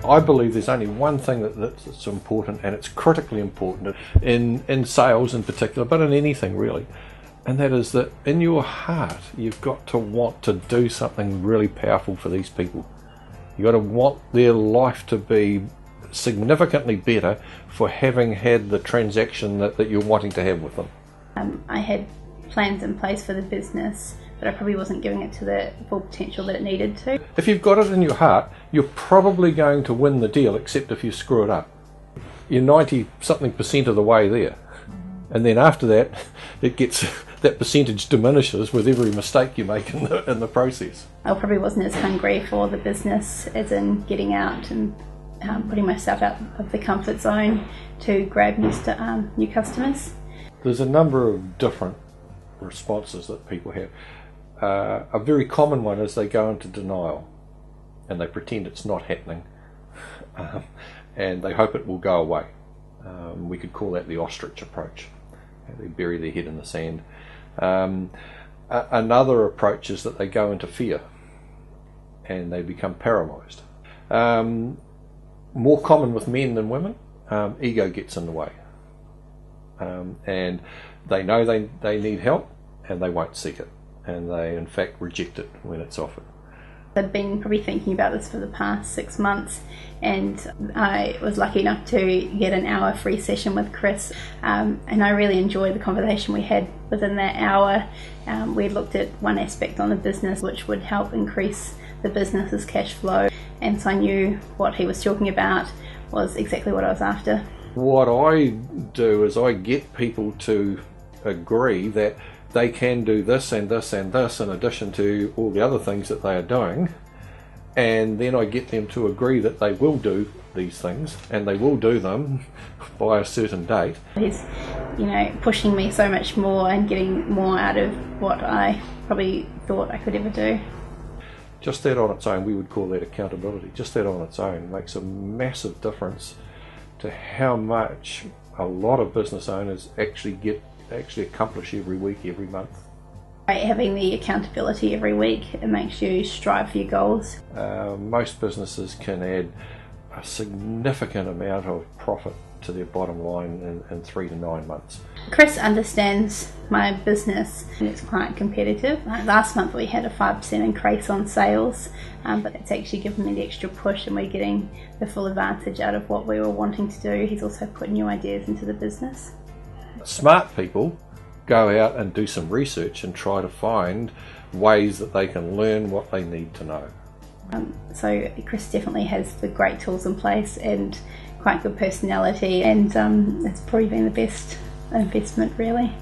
I believe there's only one thing that's important, and it's critically important in sales in particular, but in anything really, and that is that in your heart you've got to want to do something really powerful for these people. You've got to want their life to be significantly better for having had the transaction that you're wanting to have with them. I had plans in place for the business, but I probably wasn't giving it to the full potential that it needed to. If you've got it in your heart, you're probably going to win the deal, except if you screw it up. You're 90-something% of the way there. And then after that, that percentage diminishes with every mistake you make in the process. I probably wasn't as hungry for the business as in getting out and putting myself out of the comfort zone to grab new customers. There's a number of different responses that people have. A very common one is they go into denial and they pretend it's not happening, and they hope it will go away. We could call that the ostrich approach. They bury their head in the sand. Another approach is that they go into fear and they become paralysed. More common with men than women, ego gets in the way, and they know they need help and they won't seek it, and they in fact reject it when it's offered. I'd been probably thinking about this for the past 6 months, and I was lucky enough to get an hour free session with Chris, and I really enjoyed the conversation we had within that hour. We looked at one aspect on the business which would help increase the business's cash flow, and so I knew what he was talking about was exactly what I was after. What I do is I get people to agree that they can do this and this and this in addition to all the other things that they are doing, and then I get them to agree that they will do these things and they will do them by a certain date. He's, pushing me so much more and getting more out of what I probably thought I could ever do. Just that on its own, we would call that accountability. Just that on its own makes a massive difference to how much a lot of business owners actually accomplish every week, every month. Having the accountability every week, it makes you strive for your goals. Most businesses can add a significant amount of profit to their bottom line in 3 to 9 months. Chris understands my business and it's quite competitive. Last month we had a 5% increase on sales, but it's actually given me the extra push and we're getting the full advantage out of what we were wanting to do. He's also put new ideas into the business. Smart people go out and do some research and try to find ways that they can learn what they need to know. So Chris definitely has the great tools in place and quite good personality, and it's probably been the best investment really.